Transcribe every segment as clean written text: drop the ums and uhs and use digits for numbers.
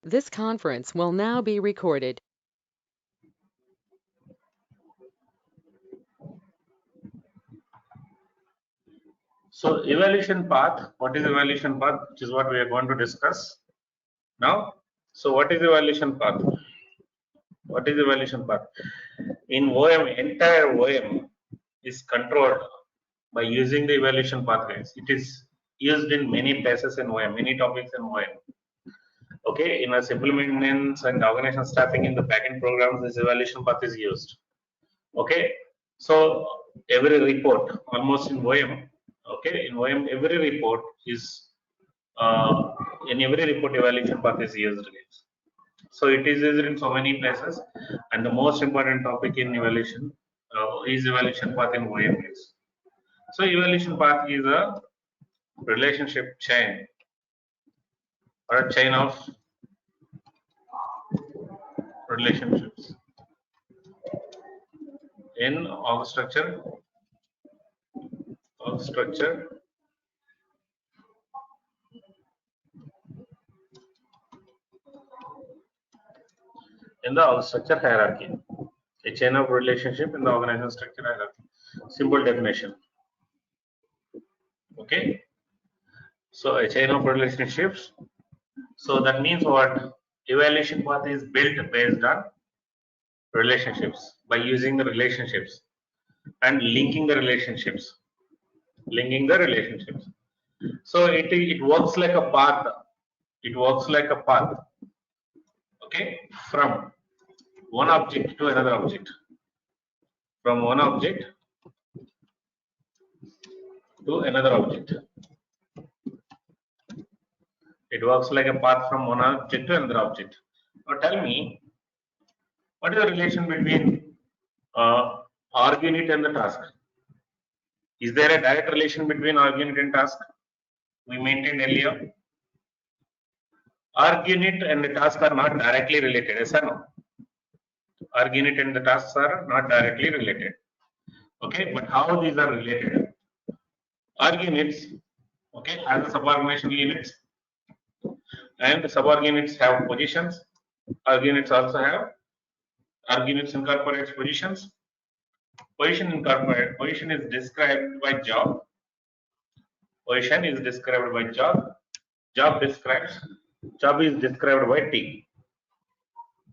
This conference will now be recorded. So evaluation path, what is evaluation path, which is what we are going to discuss now. So what is evaluation path? What is evaluation path? In OM, entire OM is controlled by using the evaluation pathways. It is used in many places in OM, many topics in OM. Okay, in a simple maintenance and organization staffing in the backend programs, this evaluation path is used. Okay, so every report, almost in OM, okay, in OM, every report is in every report evaluation path is used. So it is used in so many places, and the most important topic in evaluation is evaluation path in OM is. So evaluation path is a relationship chain or a chain of relationships in org structure, org structure in the org structure hierarchy. A chain of relationship in the organization structure hierarchy. Simple definition. Okay. So a chain of relationships. So that means what? Evaluation path is built based on relationships by using the relationships and linking the relationships. Linking the relationships. So it works like a path. It works like a path. Okay, from one object to another object. From one object to another object. It works like a path from one object to another object. Now tell me, what is the relation between org unit and the task? Is there a direct relation between org unit and task? We maintained earlier. Org unit and the task are not directly related, yes or no? Org unit and the tasks are not directly related. Okay, but how these are related? Org units, okay, have the subordination units, and the subordinates have positions. Org units also have org units incorporates positions. Position is described by job. Position is described by job. Job is described by T.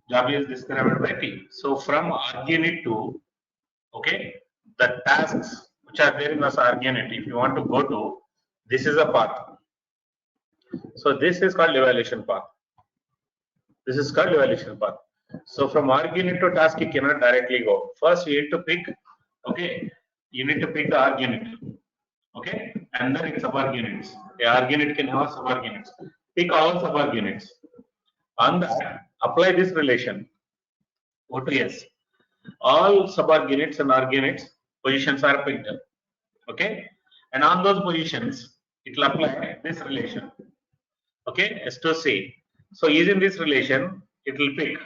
Job is described by T. So from org unit to, okay, the tasks which are there in this org unit, if you want to go to, this is a path. So this is called evaluation path. This is called evaluation path. So from org unit to task, you cannot directly go. First, you need to pick, okay, you need to pick the org unit, okay, and then it's sub-org units. The org unit can have sub-org units. Pick all sub-org units. On that, apply this relation, O to S. All sub-org units and org units positions are picked, okay, and on those positions, it will apply this relation, okay, S to C. So using this relation, it will pick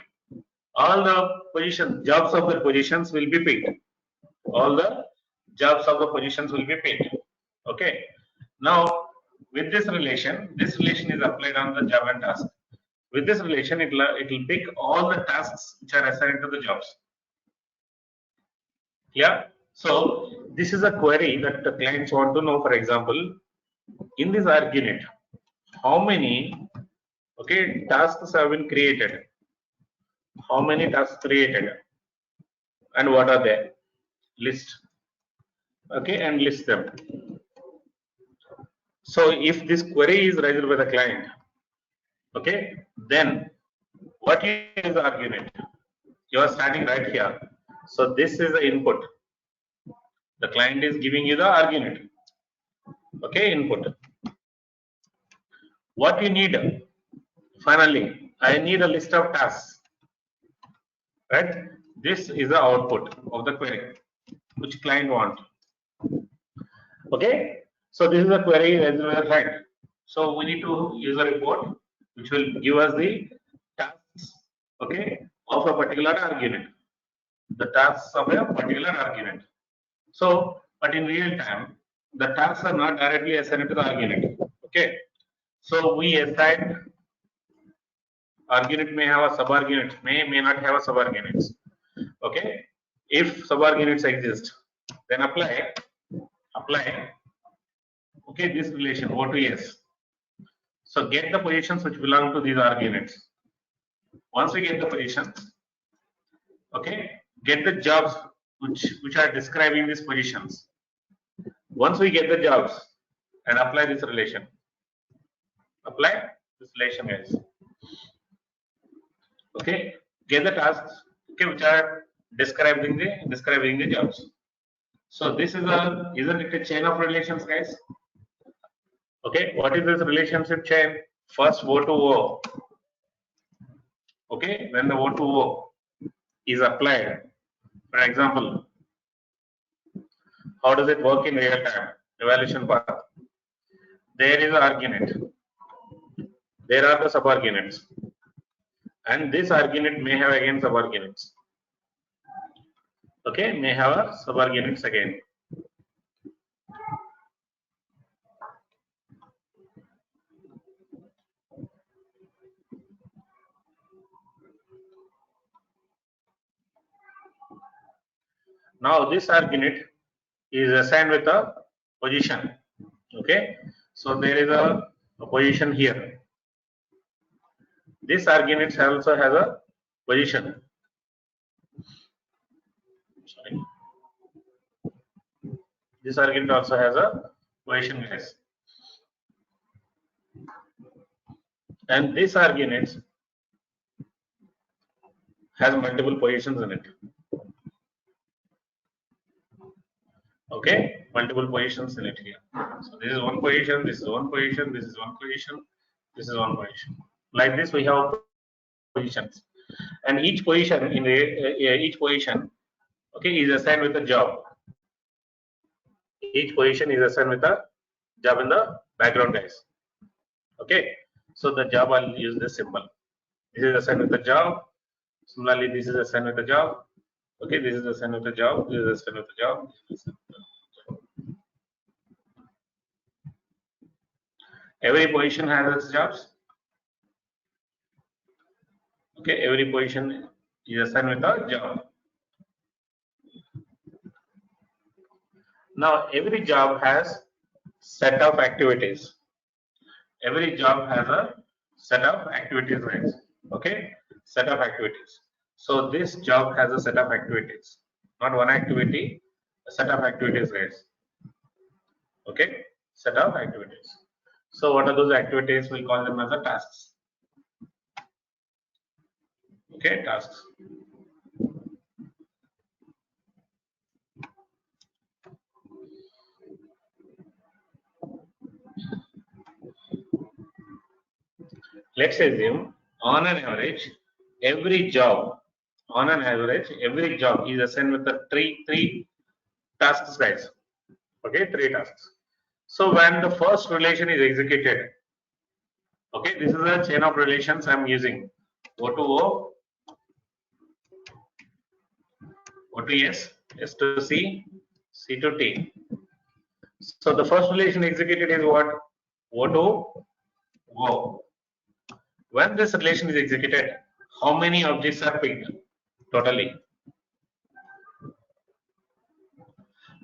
all the positions, jobs of the positions will be picked. All the jobs of the positions will be picked. Okay. Now, with this relation is applied on the job and task. With this relation, it will pick all the tasks which are assigned to the jobs. Yeah. So this is a query that the clients want to know. For example, in this org unit, how many tasks have been created? How many tasks created? And what are they? List. Okay, and list them. So if this query is raised by the client, okay, then what is the org unit? You are starting right here. So this is the input. The client is giving you the org unit. Okay, input. What you need finally, I need a list of tasks. Right? This is the output of the query which client want. Okay, so this is a query raised by the client. So we need to use a report which will give us the tasks, okay, of a particular org unit. The tasks of a particular org unit. So, but in real time, the tasks are not directly assigned to the org unit. Okay, so we assign Argument may have a subargument, may not have a subargument. Okay, if subargunates exist, then apply. Okay, this relation O to S. So get the positions which belong to these arguments. Once we get the positions, okay, get the jobs which are describing these positions. Once we get the jobs and apply this relation, guys. Okay, get the tasks, okay, which are describing the jobs. So this is isn't it a chain of relations, guys? Okay, what is this relationship chain? First O to O. Okay, when the O to O is applied, for example, how does it work in real time? Evaluation path. There is an argument. There are the subarguments. And this argument may have again subarguments. Okay, may have a subarguments again. Now this argument is assigned with a position. Okay, so there is a position here. This argument also has a position. Sorry. This argument also has a position, guys. And this argument has multiple positions in it. Okay, multiple positions in it here. So this is one position, this is one position, this is one position, this is one position. Like this, we have positions, and each position in each position, okay, is assigned with a job. Each position is assigned with a job in the background, guys. Okay, so the job, I'll use this symbol. This is assigned with a job. Similarly, this is assigned with a job. Okay, this is assigned with a job. This is assigned with a job. Every position has its jobs. Okay, every position is assigned with a job. Now, every job has set of activities. Every job has a set of activities, guys. Okay, set of activities. So this job has a set of activities, not one activity, a set of activities, guys. Okay, set of activities. So what are those activities? We call them as the tasks. Okay, tasks. Let's assume on an average, every job is assigned with the three tasks, guys. Okay, 3 tasks. So when the first relation is executed, okay, this is a chain of relations I'm using. O to O, O to S, S to C, C to T. So the first relation executed is what? O to O. When this relation is executed, how many objects are picked totally?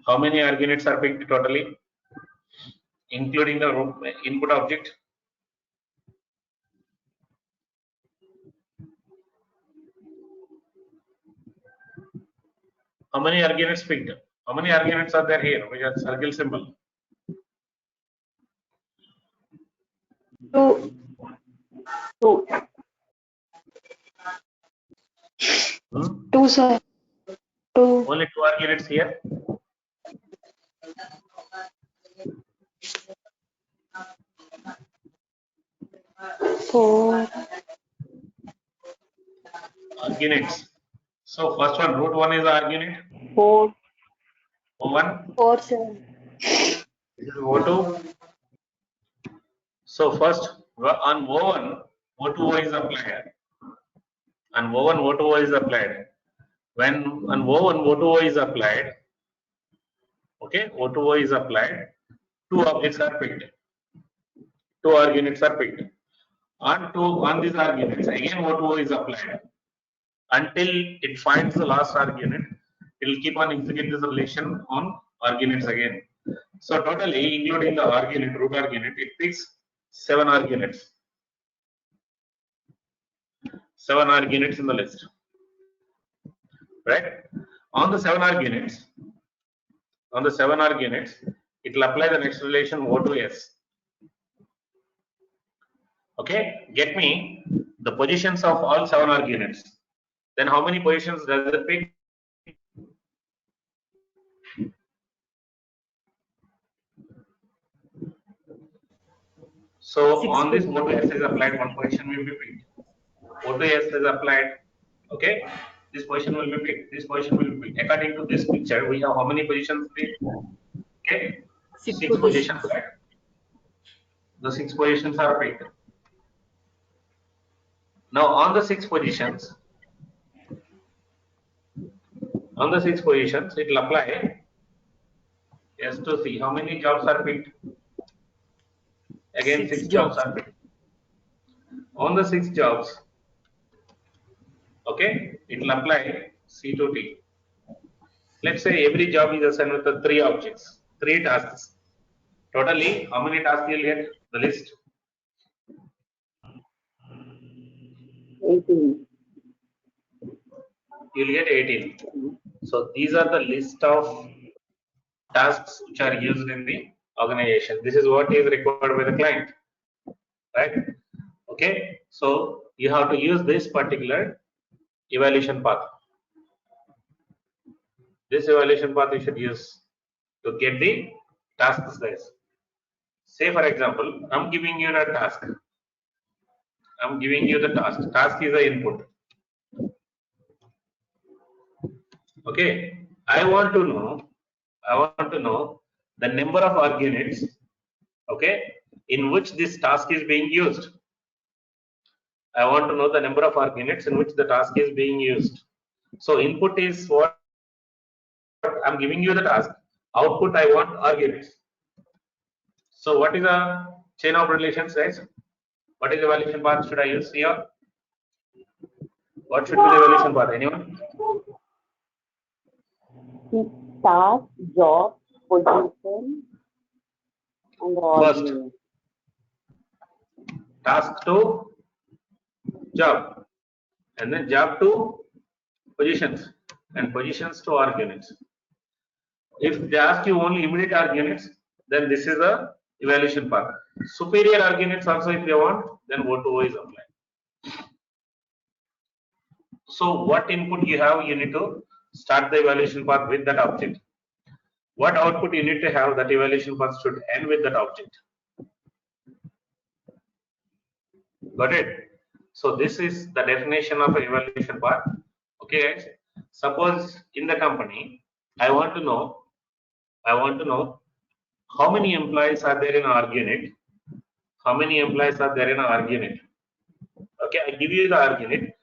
How many arguments are picked totally, including the input object? How many arguments picked? How many arguments are there here? Which are circle symbol? 2. 2, sir. 2. Only 2 arguments here. Four. Arguments. So first one, root 1 is the argument. 4. O1. 4, sir. This is O2. So first on O1, O2O is applied. On O1, O2O is applied. When on O1, O2O is applied, okay, O2O is applied, 2 objects are picked. 2 arguments are picked. On these arguments, again O2O is applied until it finds the last argument. It will keep on executing this relation on arguments again. So totally, including the argument, root argument, it picks 7 arguments. 7 arguments in the list. Right? On the 7 arguments, it will apply the next relation O to S. Okay, get me the positions of all 7 arguments. Then how many positions does it pick? So 6 on this O to S is applied, 1 position will be picked. O to S is applied. Okay, this position will be picked. This position will be picked. According to this picture, we have how many positions picked? Okay, 6 positions. Right? The 6 positions are picked. Now on the 6 positions, it will apply S to C. How many jobs are picked? Again, 6 jobs are picked. On the 6 jobs, okay, it will apply C to T. Let's say every job is assigned with the 3 objects, 3 tasks. Totally, how many tasks you'll get? The list. 18. You'll get 18. So these are the list of tasks which are used in the organization. This is what is required by the client, right? Okay, so you have to use this particular evaluation path. This evaluation path you should use to get the task size. Say for example, I'm giving you a task. I'm giving you the task. Task is the input. Okay, I want to know the number of arguments, okay, in which this task is being used. I want to know the number of arguments in which the task is being used. So input is what I'm giving you the task. Output I want arguments. So what is the chain of relations, guys? What is the evaluation path should I use here? What should be the evaluation path? Anyone? Task, job, position, and First, argument. task to job, and then job to positions, and positions to arguments. If they ask you only immediate arguments, then this is the evaluation path. Superior arguments also if you want, then O2O is applied. So what input you have, you need to start the evaluation path with that object. What output you need to have, that evaluation path should end with that object. Got it? So this is the definition of evaluation path. Okay, guys. Suppose in the company, I want to know how many employees are there in our unit. How many employees are there in our unit? Okay, I give you the argument.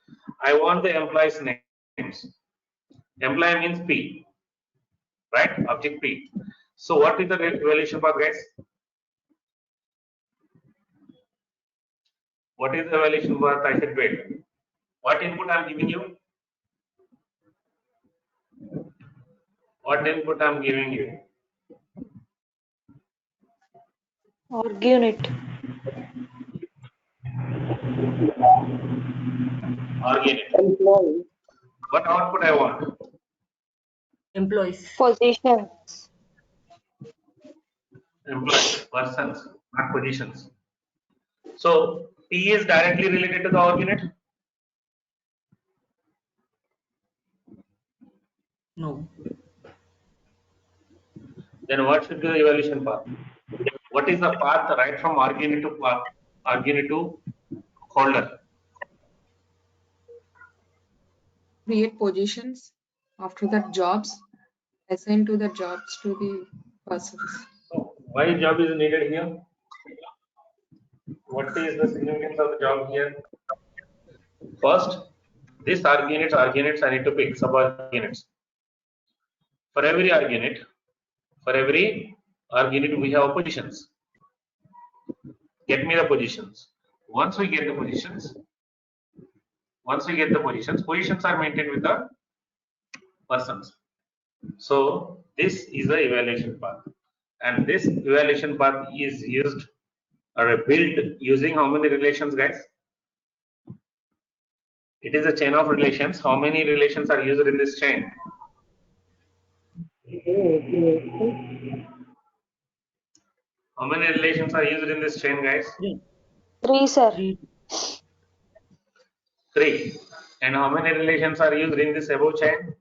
I want the employees' names. Employee means P, right? Object P. So what is the evaluation path, guys? What is the evaluation path I should wait? What input I am giving you? What input I am giving you? Argument. Argument. Employee. What output I want? Employees. Positions. Employees, persons, not positions. So P is directly related to the argument. No. Then what should be the evaluation path? What is the path right from argument to holder? Create positions, after that jobs, assign to the jobs to the persons. So why job is needed here? What is the significance of the job here? First, this arguments I need to pick sub-arguments. For every argument we have positions. Get me the positions. Once we get the positions, positions are maintained with the persons. So this is the evaluation path, and this evaluation path is used or built using how many relations, guys? It is a chain of relations. How many relations are used in this chain? How many relations are used in this chain, guys? 3, sir. 3, 3. And how many relations are used in this above chain?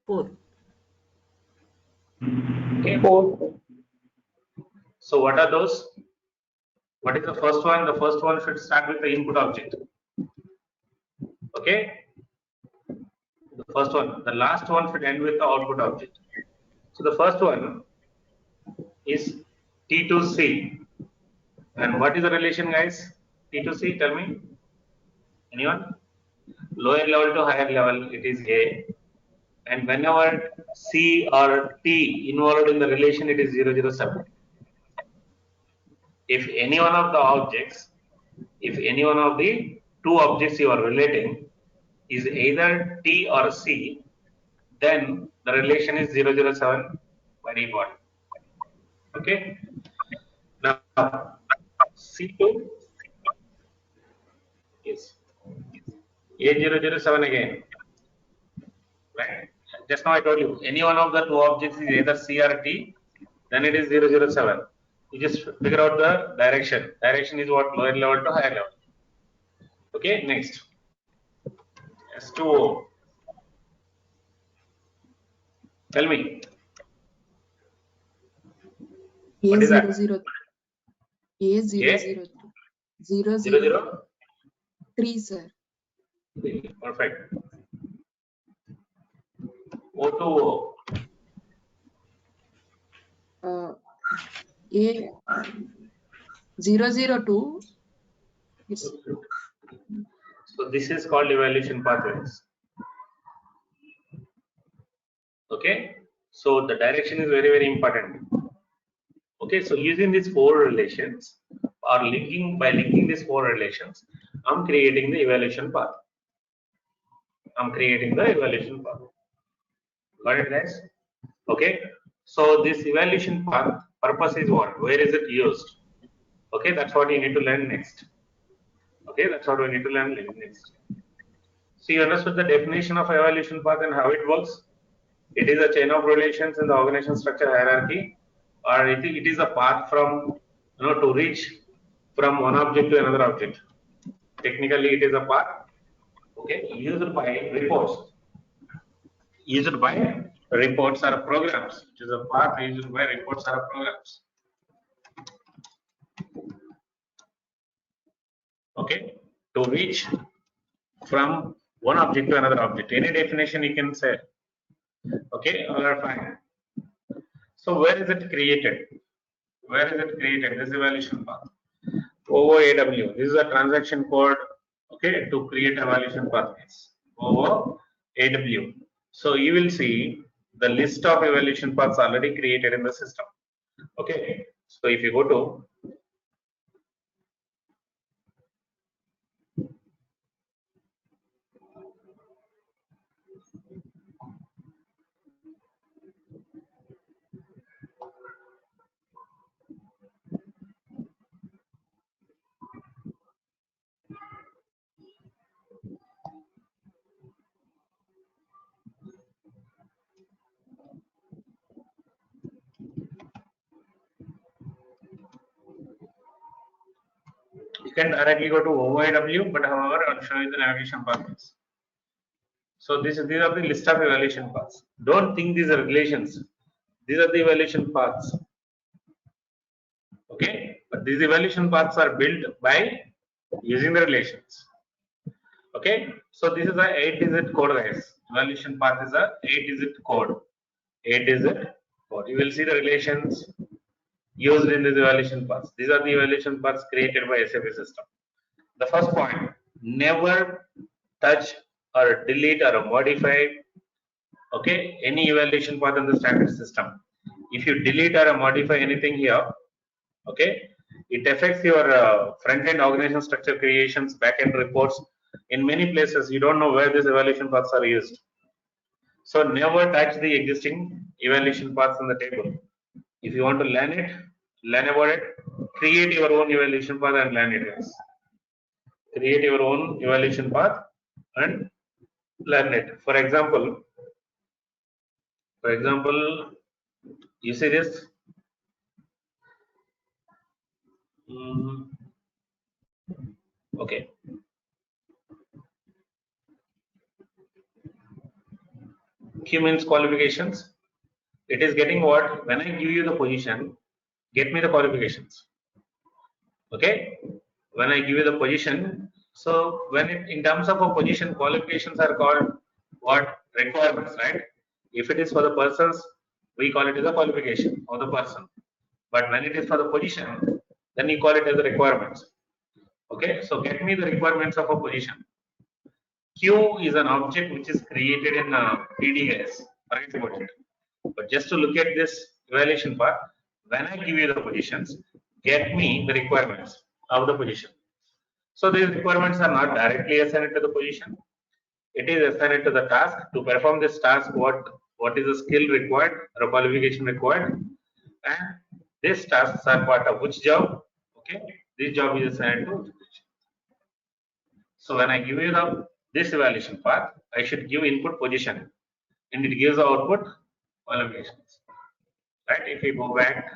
4. Okay. 4. So what are those? What is the first one? The first one should start with the input object. Okay. The first one. The last one should end with the output object. So the first one is T to C. And what is the relation, guys? T to C, tell me. Anyone? Lower level to higher level, it is A. And whenever C or T involved in the relation, it is 007. If any one of the objects, if any one of the two objects you are relating is either T or C, then the relation is 007 by default. Okay. Now C2 is A007 again. Right? Just now I told you, any one of the two objects is either C or T, then it is 007. You just figure out the direction. Direction is what? Lower level to higher level. Okay, next. S2O. Tell me. What is that? A003. A003. 003, sir. Perfect. O2O. A002 is So this is called evaluation pathways. Okay. So the direction is very, very important. Okay. So using these 4 relations or by linking these 4 relations, I'm creating the evaluation path. Got it, guys? Okay. So this evaluation path purpose is what? Where is it used? Okay. That's what you need to learn next. Okay. That's what we need to learn next. So you understood the definition of evaluation path and how it works. It is a chain of relations in the organization structure hierarchy, or it is a path from to reach from one object to another object. Technically, it is a path. Okay, used by reports. Used by reports or programs. It is a path used by reports or programs. Okay, to reach from one object to another object. Any definition you can say. Okay, or fine. So where is it created? This evaluation path. OOAW. This is a transaction code. Okay, to create evaluation pathways. OOAW. So you will see the list of evaluation paths already created in the system. Okay. So if you go to you can directly go to OOAW, but however, I'll show you the navigation pathways. So these are the list of evaluation paths. Don't think these are relations. These are the evaluation paths. Okay, but these evaluation paths are built by using the relations. Okay, so this is a 8-digit code, guys. Evaluation path is a 8-digit code. 8-digit code. You will see the relations used in this evaluation paths. These are the evaluation paths created by SAP system. The first point: never touch or delete or modify. Okay, any evaluation path in the standard system. If you delete or modify anything here, okay, It affects your front-end organization structure creations, back-end reports. In many places, you don't know where these evaluation paths are used. So never touch the existing evaluation paths on the table. If you want to learn it, learn about it, create your own evaluation path and learn it. Guys. Create your own evaluation path and learn it. For example, you see this. Okay. Q means qualifications. It is getting what? When I give you the position, get me the qualifications. Okay. When I give you the position, so when it in terms of a position, qualifications are called what? Requirements, right? If it is for the persons, we call it as a qualification of the person. But when it is for the position, then you call it as the requirements. Okay. So get me the requirements of a position. Q is an object which is created in PDS. Forget about it. But just to look at this evaluation part, when I give you the positions, get me the requirements of the position. So these requirements are not directly assigned to the position. It is assigned to the task. To perform this task, what is the skill required or qualification required, and these tasks are part of which job? Okay, this job is assigned to which position. So when I give you this evaluation path, I should give input position, and it gives the output qualifications. Right? If we go back,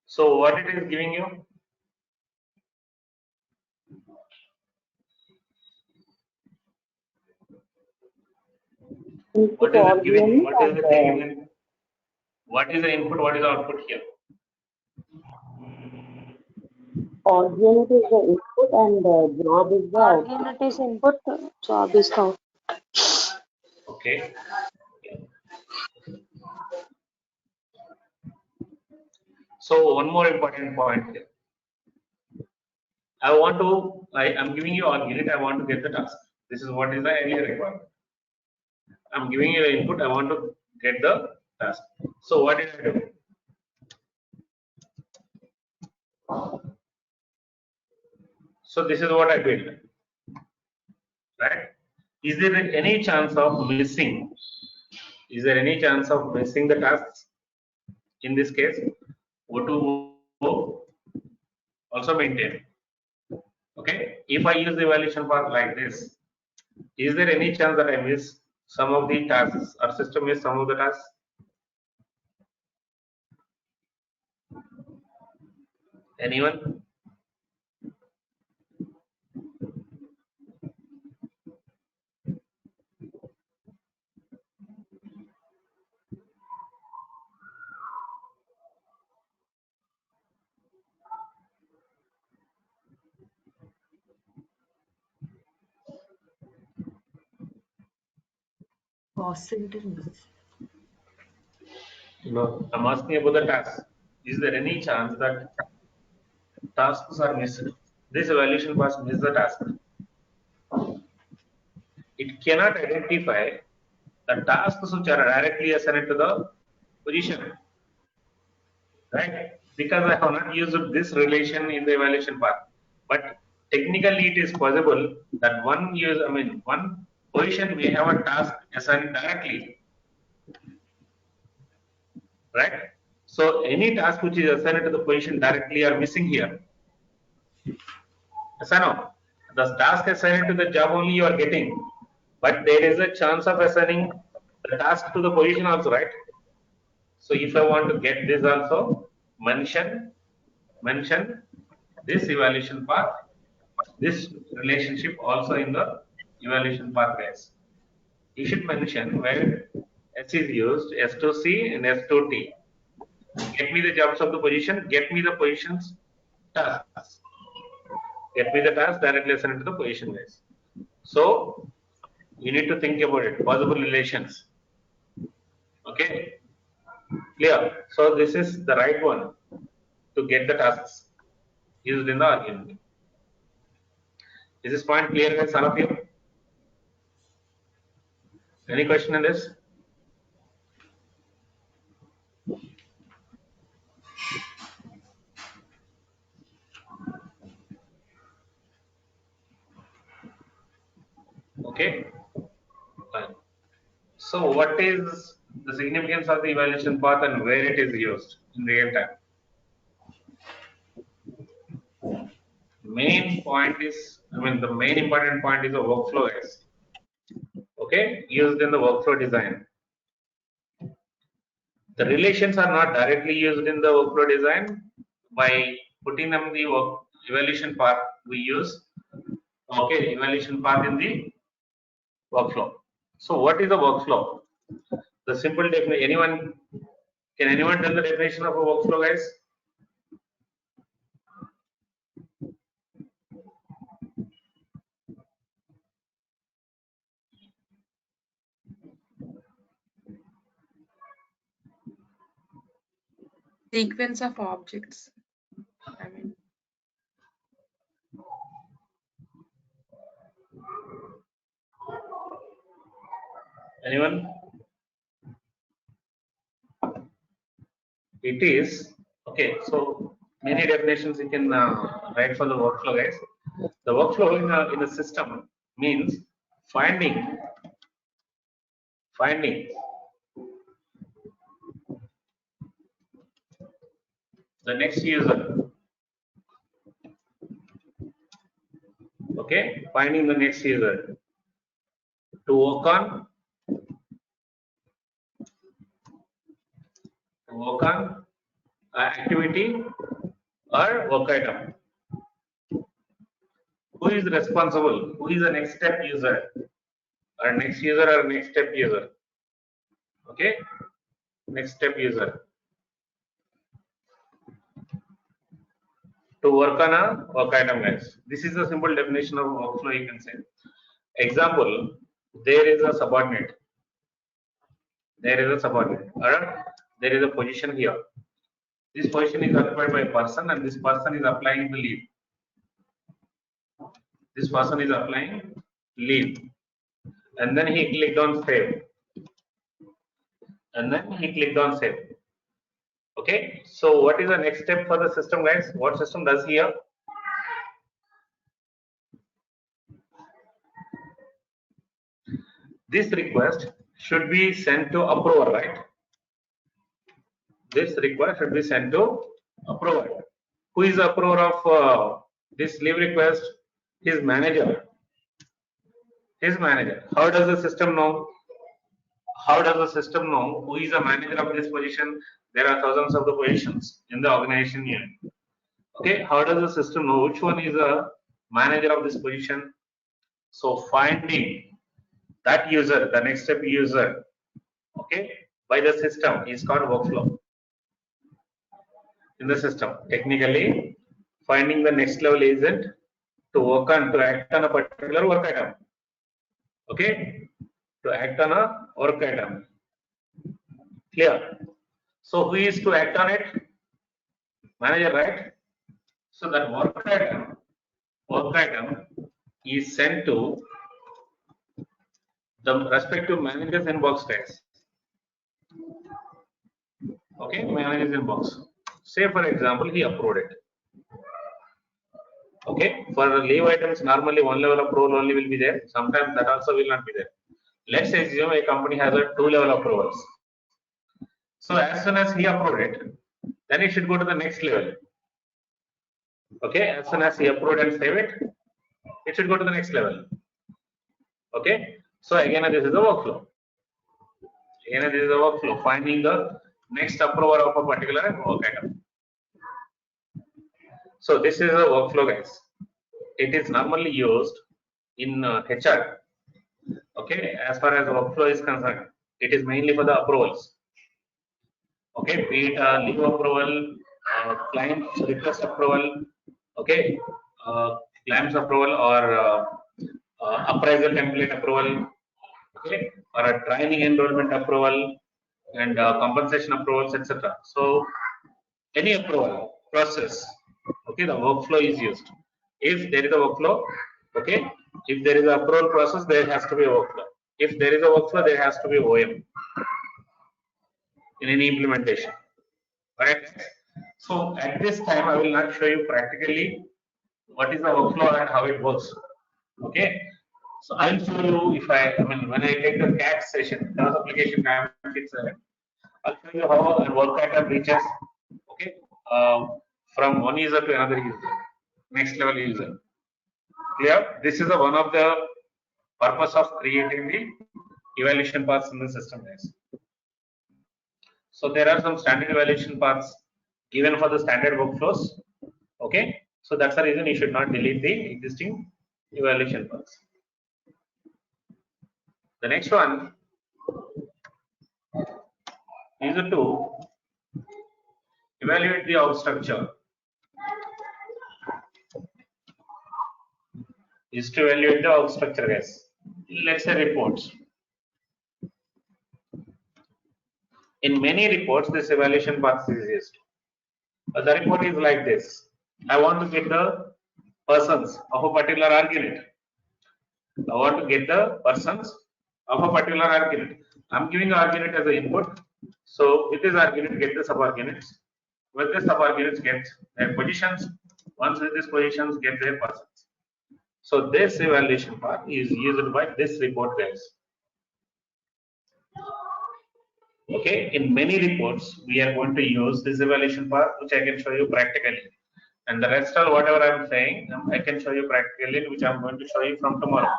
so what it is giving you? What is it giving? What is the thing given? What is the input? What is the output here? Organic is the input and job is the output. Unit is input, job is out. Okay. So one more important point here. I am giving you all unit. I want to get the task. This is what is the earlier requirement. I'm giving you the input. I want to get the task. So what did I do? So this is what I built. Right? Is there any chance of missing? Is there any chance of missing the tasks? In this case, O2O also maintain. Okay. If I use the evaluation path like this, is there any chance that I miss some of the tasks or system miss some of the tasks? Anyone? No, I'm asking about the tasks. Is there any chance that tasks are missed? This evaluation path miss the task. It cannot identify the tasks which are directly assigned to the position, right? Because I have not used this relation in the evaluation path. But technically, it is possible that one position may have a task assigned directly, right? So any task which is assigned to the position directly are missing here. Yes or no? The task assigned to the job only you are getting, but there is a chance of assigning the task to the position also, right? So if I want to get this also, mention this evaluation path, this relationship also in the evaluation path, guys. You should mention where S is used, S to C and S to T. Get me the jobs of the position, get me the position's tasks. Get me the task directly assigned to the position, guys. So you need to think about it, possible relations. Okay, clear? So this is the right one to get the tasks used in the argument. Is this point clear, guys, all of you? Any question in this? Okay, fine. So what is the significance of the evaluation path and where it is used in real time? Main point is, the main important point is the workflow, guys. Okay, used in the workflow design. The relations are not directly used in the workflow design. By putting them the evaluation path, we use evaluation path in the workflow. So what is a workflow? The simple definition. Can anyone tell the definition of a workflow, guys? Sequence of objects. Anyone? It is okay. So many definitions you can write for the workflow, guys. The workflow in a system means finding the next user. Okay, finding the next user to work on activity or work item. Who is responsible? Who is the next step user? Or next user or next step user? Okay, next step user. To work on a work item, guys. This is a simple definition of workflow, you can say. Example, there is a subordinate. Or there is a position here. This position is occupied by a person and this person is applying the leave. This person is applying leave. And then he clicked on save. Okay, so what is the next step for the system, guys? What system does here? This request should be sent to approver, right? This request should be sent to approver. Who is the approver of this leave request? His manager. How does the system know? Who is the manager of this position? There are thousands of the positions in the organization unit. Okay, how does the system know which one is the manager of this position? So finding that user, the next step user, okay, by the system is called workflow. In the system, technically, finding the next level agent to act on a particular work item. Okay, to act on a work item. Clear? So who is to act on it? Manager, right? So that work item is sent to the respective manager's inbox, guys. Okay, manager's inbox. Say for example, he approved it. Okay, for leave items, normally one level approval only will be there. Sometimes that also will not be there. Let's assume a company has a 2-level approvals. So as soon as he approved it, then it should go to the next level. Okay, as soon as he approved and save it, it should go to the next level. Okay, so again this is the workflow. Finding the next approver of a particular work item. So this is a workflow, guys. It is normally used in HR. Okay, as far as workflow is concerned, it is mainly for the approvals. Okay, be it leave approval, client request approval, okay, claims approval or appraisal template approval, okay, or a training enrollment approval and compensation approvals, etc. So any approval process, okay, the workflow is used. If there is a workflow, Okay. If there is a approval process, there has to be a workflow. If there is a workflow, there has to be OM in any implementation. Correct. So at this time, I will not show you practically what is the workflow and how it works. Okay. So I'll show you if I mean when I take the CAT session, cross application dynamics, I'll show you how a work item reaches, okay, from one user to another user, next level user. Clear? This is one of the purpose of creating the evaluation paths in the system, guys. So there are some standard evaluation paths given for the standard workflows. Okay, so that's the reason you should not delete the existing evaluation paths. The next one is to evaluate the org structure. Is to evaluate the org structure, guys. Let's say reports. In many reports, this evaluation path is used. The report is like this. I want to get the persons of a particular org unit. I want to get the persons of a particular org unit. I'm giving the org unit as an input. So with this org unit, get the sub org units. With this sub org units, get their positions. Once with these positions, get their persons. So this evaluation path is used by this report, guys. Okay, in many reports, we are going to use this evaluation path, which I can show you practically. And the rest of whatever I'm saying, I can show you practically, which I'm going to show you from tomorrow.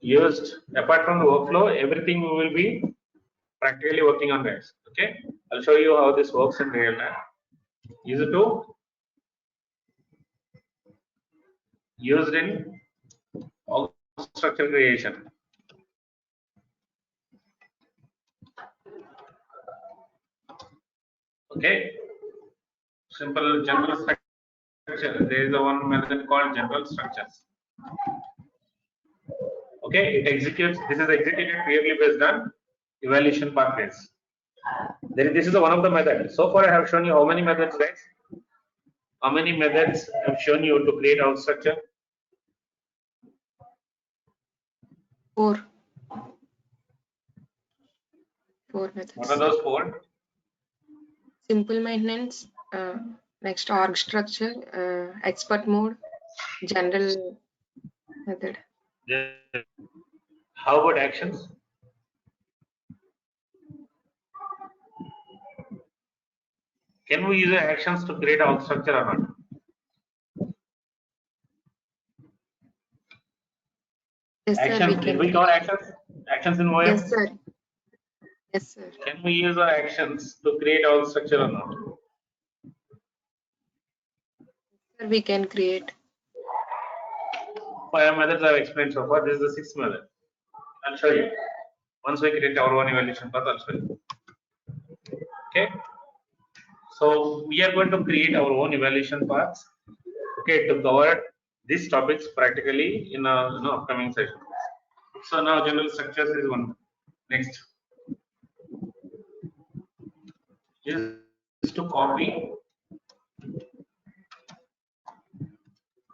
Used, apart from the workflow, everything we will be practically working on, guys. Okay, I'll show you how this works in real time. Use it to used in org structure creation. Okay, simple general structure. There is a one method called general structures. Okay, it executes. This is executed purely based on evaluation pathways. This is one of the methods. So far, I have shown you how many methods, guys? How many methods I have shown you to create org structure? 4. 4 methods. What are those 4? Simple maintenance, next org structure, expert mode, general method. How about actions? Can we use actions to create org structure or not? Yes, sir, Actions. Did we cover actions? Actions in OM? Yes, sir. Yes, sir. Can we use our actions to create org structure or not? Sir, we can create. 5 methods I've explained so far. This is the 6th method. I'll show you. Once we create our own evaluation path, I'll show you. Okay. So we are going to create our own evaluation paths. Okay, to cover these topics practically in upcoming session. So now general structures is one. Next is to copy,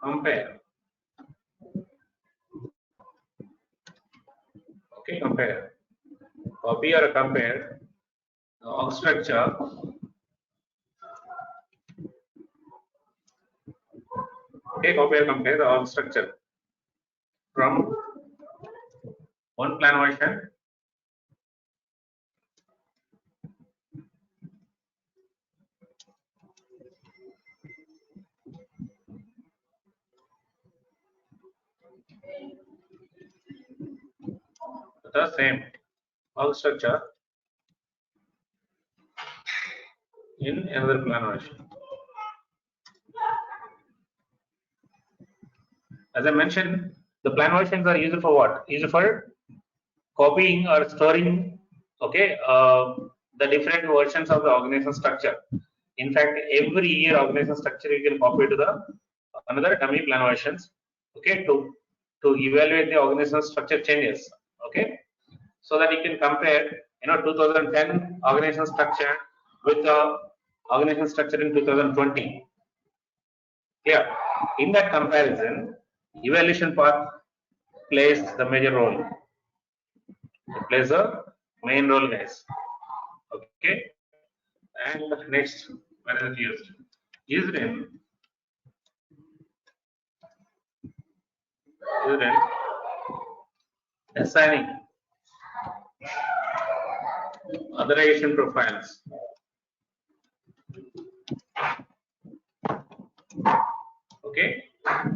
compare. Okay, compare, copy or compare the org structure Okay, copy or compare the org structure from one plan version the same org structure in another plan version. As I mentioned, the plan versions are used for what? Used for copying or storing, okay, the different versions of the organization structure. In fact, every year organization structure you can copy to the another dummy plan versions, okay, to evaluate the organization structure changes, okay, so that you can compare, 2010 organization structure with the organization structure in 2020. Clear? In that comparison, evaluation part plays the major role. It plays a main role, guys. Okay. And next, where is it used? Used in assigning authorization profiles. Okay,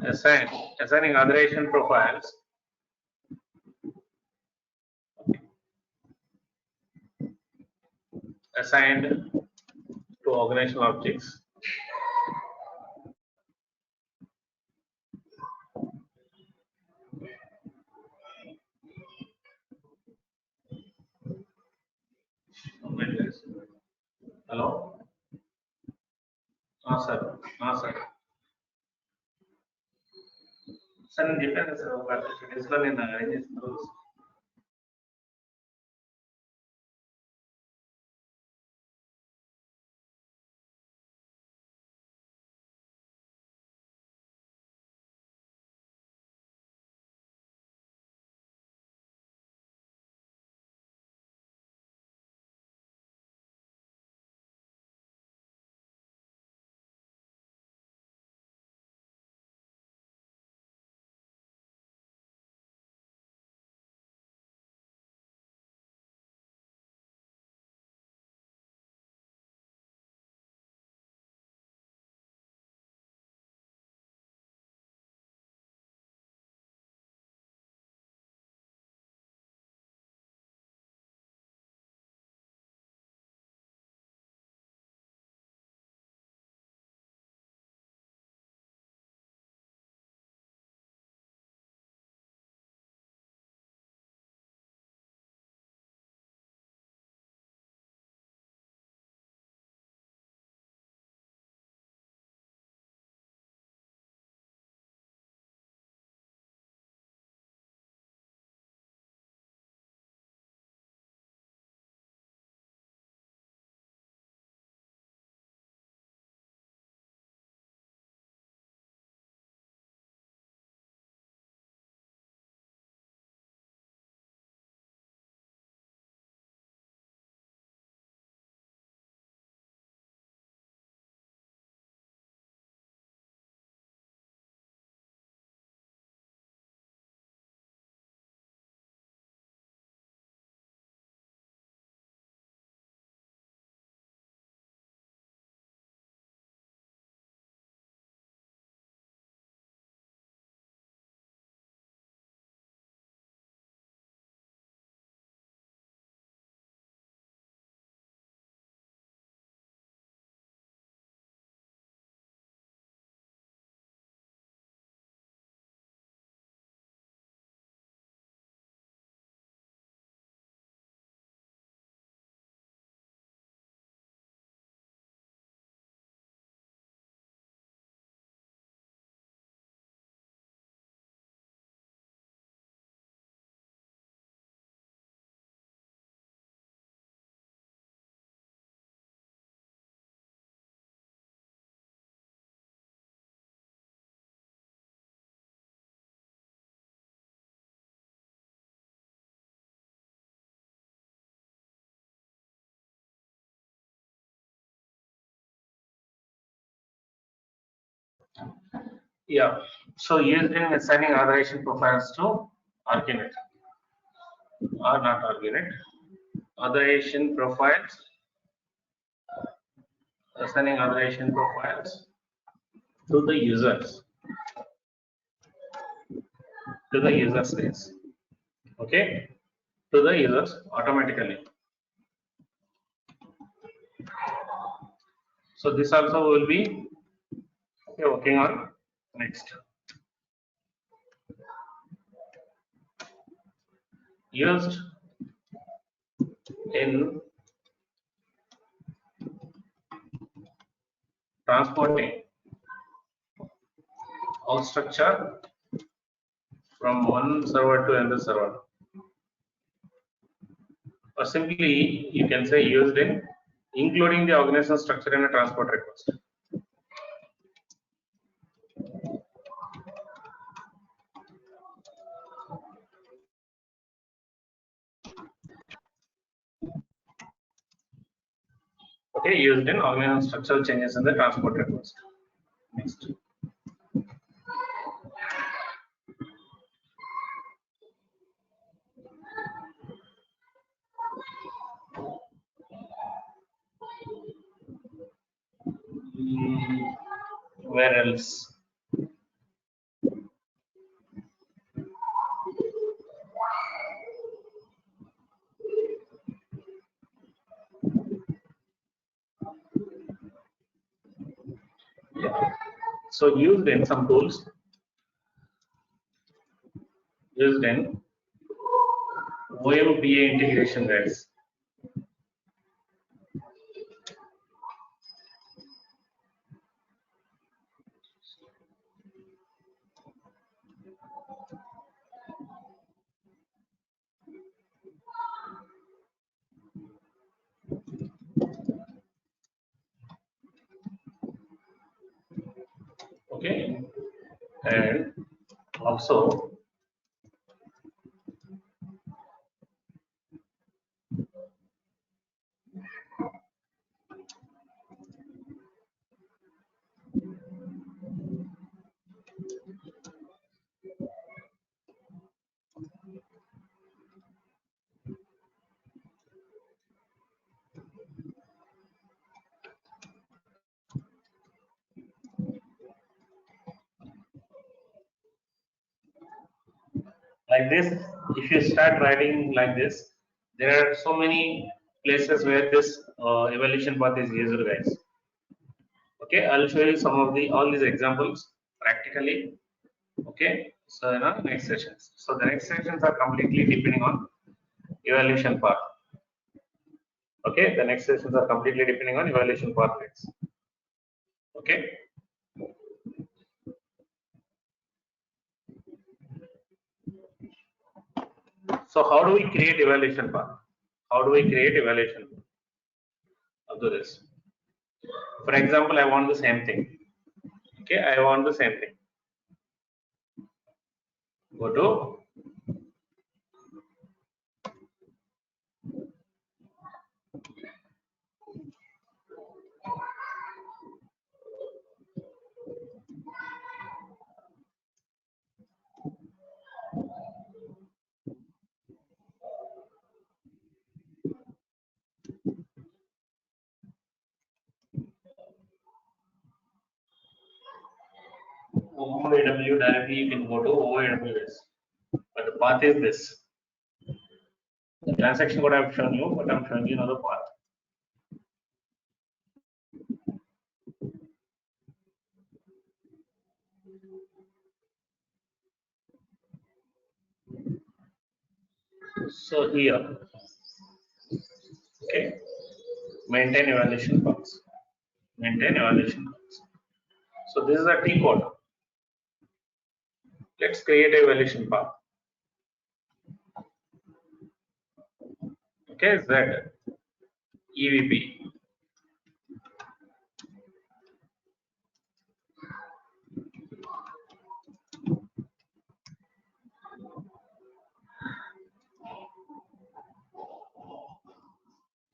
assigning authorization profiles assigned to organizational objects. Hello? Sir. Sir. Sir, నేను చెప్పాను sir ఒక 30 days లో నేను arrange చేస్తాను. Yeah. So used in assigning authorization profiles to ArchiNet or not ArchiNet. Authorization profiles, assigning authorization profiles to the users, space. Okay, to the users automatically. So this also will be working on next. Used in transporting all structure from one server to another server, or simply you can say used in including the organizational structure and a transport request. Okay, used in organizational structural changes in the transport request. Next. Where else? Yeah. So used in some tools, used in OMBA integration guides. Okay, and also like this, if you start writing like this, there are so many places where this evaluation path is used, guys. Okay, I'll show you some of the all these examples practically. Okay, so in our next sessions. So the next sessions are completely depending on evaluation path. Okay, the next sessions are completely depending on evaluation path next. Okay. So how do we create evaluation path? How do we create evaluation path? I'll do this. For example, I want the same thing. Okay, I want the same thing. Go to OAW directly, you can go to OAWS. But the path is this. The transaction code I've shown you, but I'm showing you another path. So here, okay, maintain evaluation paths. Maintain evaluation paths. So this is a T code. Let's create a evaluation path. Okay, Z, EVP.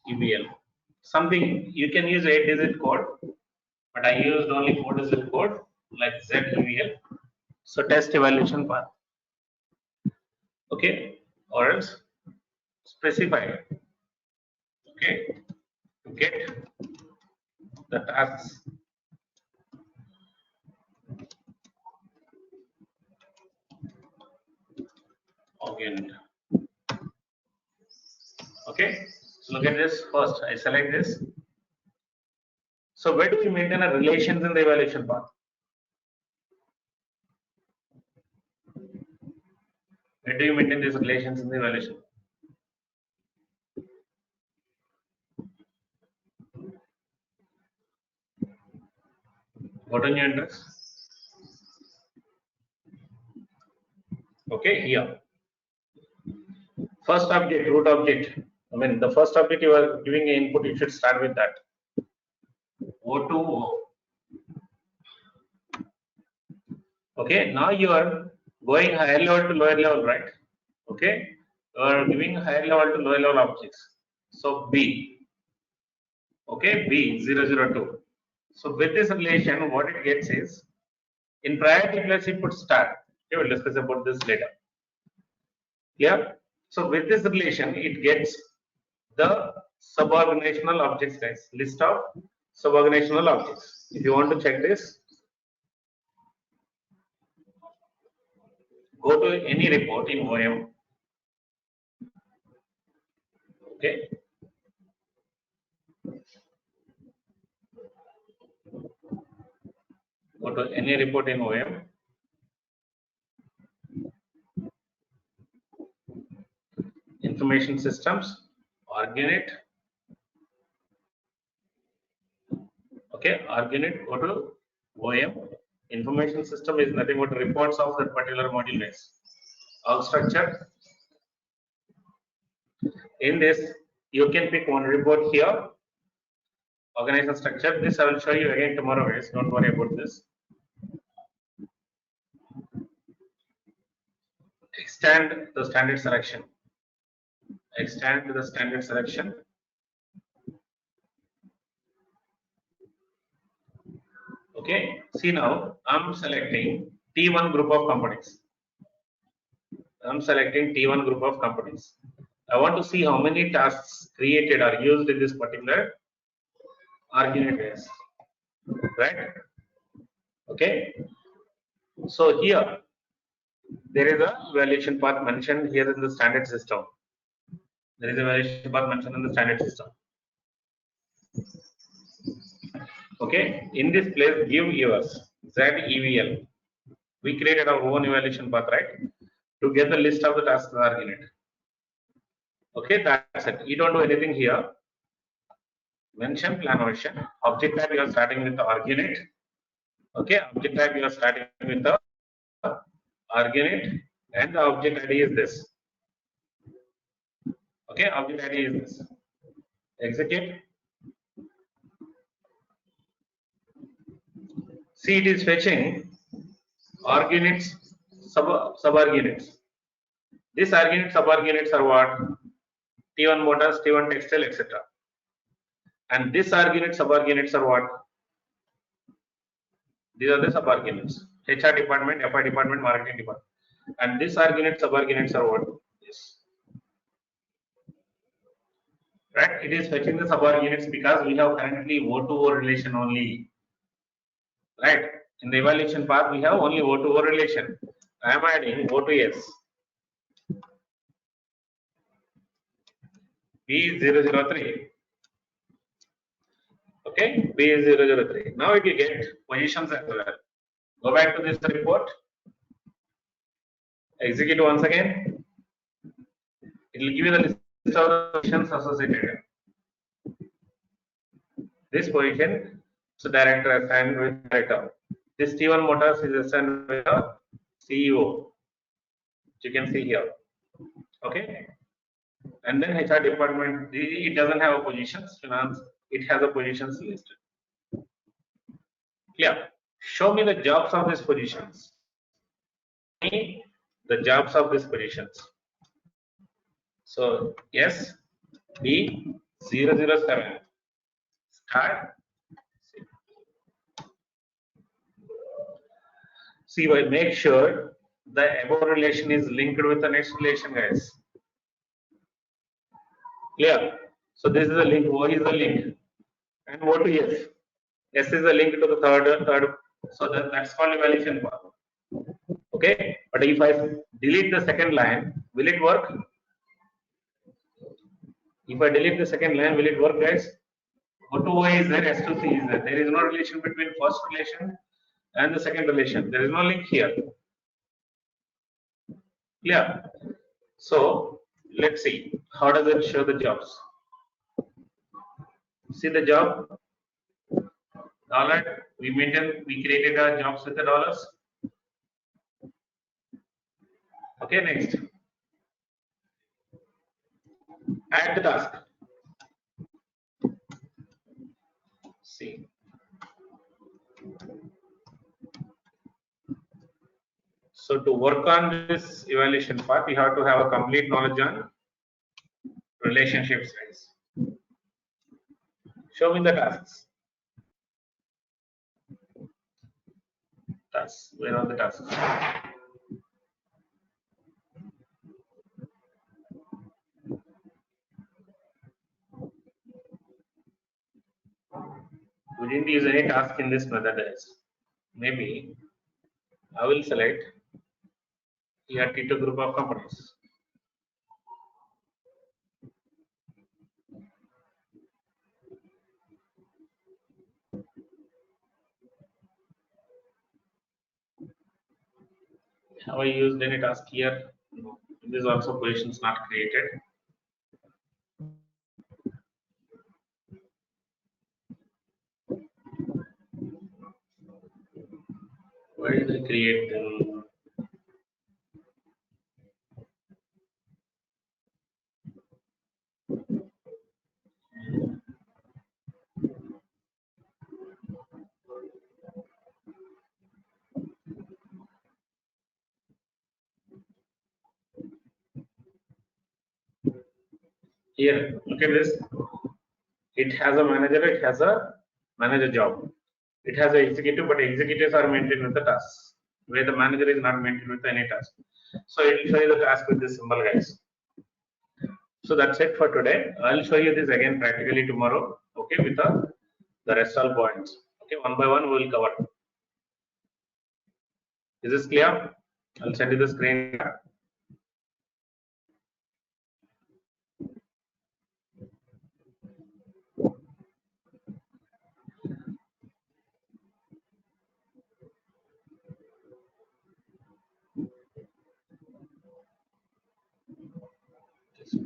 EBL. Something you can use 8-digit code, but I used only 4-digit code like ZEVL. So test evaluation path. Okay, or else specify. Okay, to get the tasks. Again. Okay, so look at this first. I select this. So where do we maintain a relations in the evaluation path? Where do you maintain these relations in the evaluation? What on your address? Okay, here. First object, root object. I mean, the first object you are giving an input, you should start with that. O to O. Okay, now you are going higher level to lower level, right? Okay, you are giving higher level to lower level objects. So B, okay, B002. So with this relation, what it gets is, in priority place, you put star. Okay, we'll discuss about this later. Yeah. So with this relation, it gets the suborganizational objects, guys. List of suborganizational objects. If you want to check this, go to any report in OM. Okay. Go to any report in OM. Information systems, Argunit. Okay, Argunit, go to OM. Information system is nothing but reports of that particular module is. Org structure. In this, you can pick one report here. Organization structure. This I will show you again tomorrow, guys. Don't worry about this. Extend the standard selection. Extend the standard selection. Okay. See now, I'm selecting T1 group of companies. I'm selecting T1 group of companies. I want to see how many tasks created are used in this particular Argunit base. Right? Okay. So here, there is a evaluation path mentioned here in the standard system. There is a evaluation path mentioned in the standard system. Okay. In this place, give yours ZEVL. We created our own evaluation path, right? To get the list of the tasks in Argunit. Okay, that's it. You don't do anything here. Mention plan version. Object type you are starting with the Argunit. Okay, object type you are starting with the Argunit, and the object ID is this. Okay, object ID is this. Execute. See, it is fetching Argunits, sub-Argunits. These Argunit sub-Argunits are what? T1 motors, T1 textile, etc. And this Argunit sub-Argunits are what? These are the sub-Argunits. HR department, FI department, marketing department. And this Argunit sub-Argunits are what? This. Right? It is fetching the sub-Argunits because we have currently O2O relation only. Right? In the evaluation path, we have only O2O relation. I am adding O2S. B003. Okay, B003. Now it will get positions as well. Go back to this report. Execute once again. It will give you the list of the positions associated. This position, so director assigned with director. This T1 Motors is assigned with the CEO. You can see here. Okay. And then HR department, it doesn't have a positions. Finance, it has a positions listed. Clear. Show me the jobs of these positions. The jobs of these positions. So yes, B007. Start. See, make sure the above relation is linked with the next relation, guys. Clear. So this is the link. O is the link, and O to S. S is the link to the third. So that's called evaluation path. Okay. But if I delete the second line, will it work? If I delete the second line, will it work, guys? O to O is there, S to C is there. There is no relation between first relation and the second relation. There is no link here. Yeah. So let's see. How does it show the jobs? See the job. Dollar. We created our jobs with the dollars. Okay, next. Add the task. See. So to work on this evaluation part, you have to have a complete knowledge on relationships. Guys. Show me the tasks. Tasks. Where are the tasks? We didn't use any task in this method. Guys. Maybe I will select here T2 group of companies. Have I used any task here? No. This is also positions not created. Why did I create them? Here, look at this. It has a manager, it has a manager job. It has an executive, but executives are maintained with the tasks, where the manager is not maintained with any task. So it will show you the task with this symbol, guys. So that's it for today. I'll show you this again practically tomorrow, okay, with the rest all points. Okay, one by one we will cover. Is this clear? I'll send you the screen.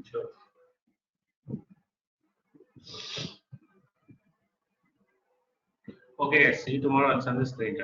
Sure. Okay, guys, see you tomorrow. I'll send the screen.